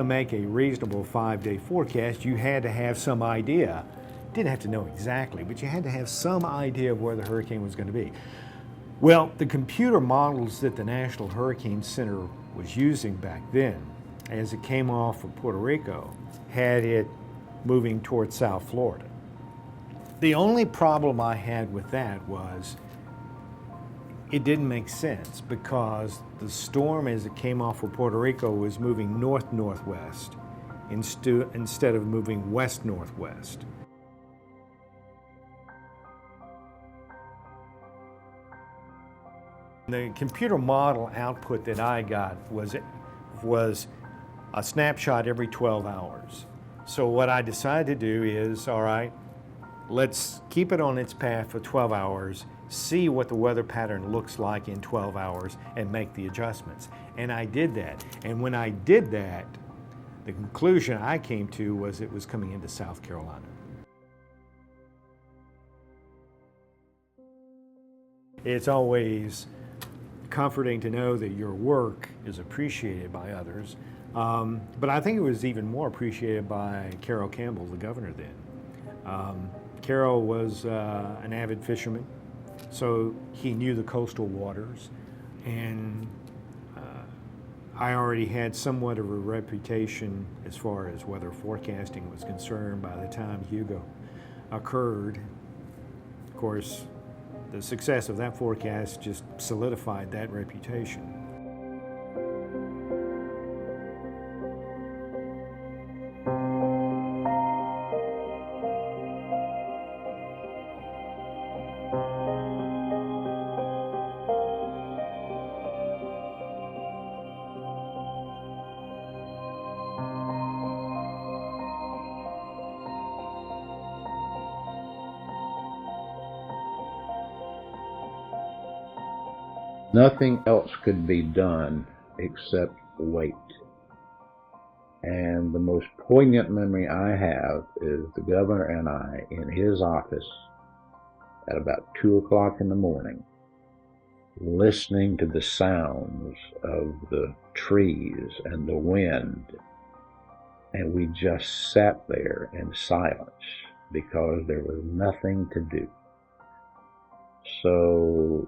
make a reasonable 5-day forecast, you had to have some idea. Didn't have to know exactly, but you had to have some idea of where the hurricane was going to be. Well, the computer models that the National Hurricane Center was using back then, as it came off of Puerto Rico, had it moving towards South Florida. The only problem I had with that was it didn't make sense because the storm as it came off of Puerto Rico was moving north-northwest instead of moving west-northwest. The computer model output that I got was a snapshot every 12 hours. So what I decided to do is, all right, let's keep it on its path for 12 hours, see what the weather pattern looks like in 12 hours, and make the adjustments. And I did that. And when I did that, the conclusion I came to was it was coming into South Carolina. It's always comforting to know that your work is appreciated by others, but I think it was even more appreciated by Carrol Campbell, the governor then. Carrol was an avid fisherman, so he knew the coastal waters, and I already had somewhat of a reputation as far as weather forecasting was concerned by the time Hugo occurred. Of course, the success of that forecast just solidified that reputation. Nothing else could be done except wait. And the most poignant memory I have is the governor and I in his office at about 2 o'clock in the morning, listening to the sounds of the trees and the wind. And we just sat there in silence because there was nothing to do. So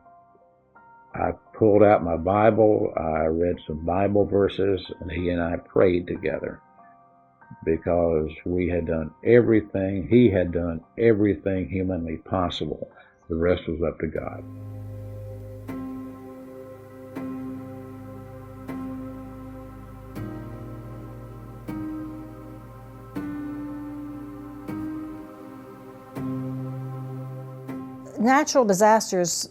I pulled out my Bible, I read some Bible verses, and he and I prayed together because we had done everything, he had done everything humanly possible. The rest was up to God. Natural disasters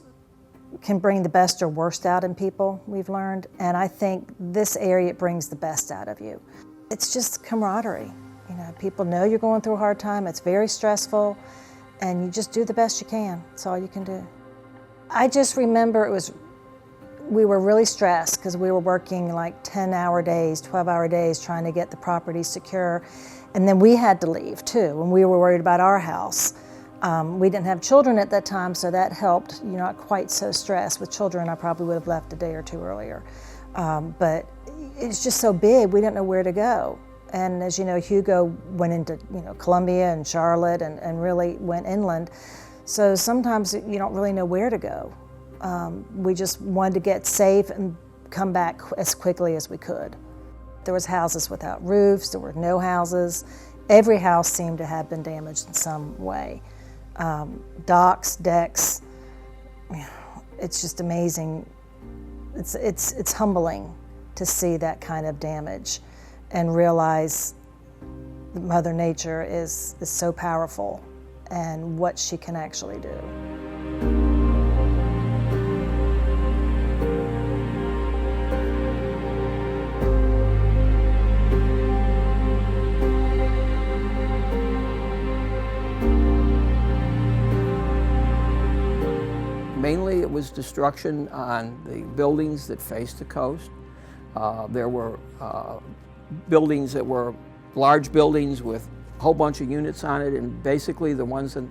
can bring the best or worst out in people, we've learned, and I think this area brings the best out of you. It's just camaraderie. You know, people know you're going through a hard time, it's very stressful, and you just do the best you can. That's all you can do. I just remember we were really stressed because we were working like 10-hour days, 12-hour days trying to get the property secure, and then we had to leave too, and we were worried about our house. We didn't have children at that time, so that helped. You're not quite so stressed. With children, I probably would have left a day or two earlier. But it's just so big, we didn't know where to go. And as you know, Hugo went into Columbia and Charlotte and really went inland. So sometimes you don't really know where to go. We just wanted to get safe and come back as quickly as we could. There was houses without roofs, there were no houses. Every house seemed to have been damaged in some way. Docks, decks, it's just amazing. It's humbling to see that kind of damage and realize that Mother Nature is so powerful and what she can actually do. Mainly it was destruction on the buildings that faced the coast. There were buildings that were large buildings with a whole bunch of units on it, and basically the ones that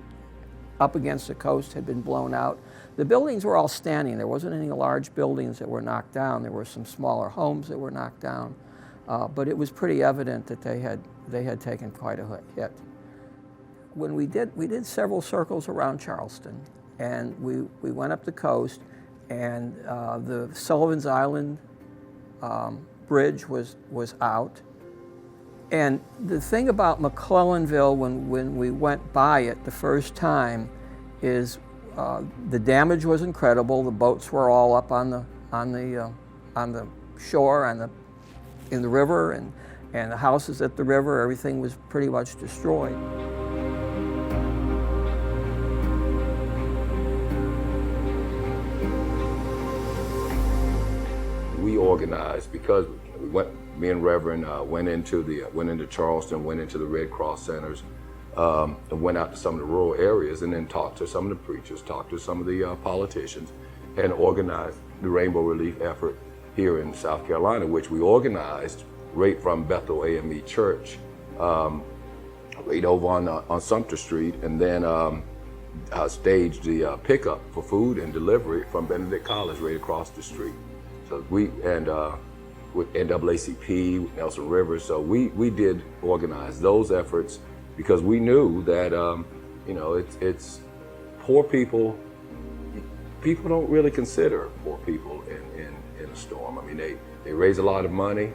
up against the coast had been blown out. The buildings were all standing. There wasn't any large buildings that were knocked down. There were some smaller homes that were knocked down. but it was pretty evident that they had taken quite a hit. When we did several circles around Charleston, and we went up the coast, and the Sullivan's Island bridge was out. And the thing about McClellanville when we went by it the first time is the damage was incredible. The boats were all up on the shore, in the river, and the houses at the river. Everything was pretty much destroyed. We organized because me and Reverend went into Charleston, went into the Red Cross centers, and went out to some of the rural areas, and then talked to some of the preachers, talked to some of the politicians, and organized the Rainbow Relief effort here in South Carolina, which we organized right from Bethel AME Church, right over on Sumter Street, and then staged the pickup for food and delivery from Benedict College right across the street. So with NAACP, with Nelson Rivers, so we did organize those efforts because we knew that it's poor people. People don't really consider poor people in a storm. I mean, they raise a lot of money,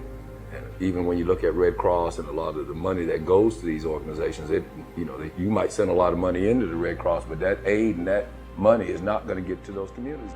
and even when you look at Red Cross and a lot of the money that goes to these organizations, you might send a lot of money into the Red Cross, but that aid and that money is not going to get to those communities.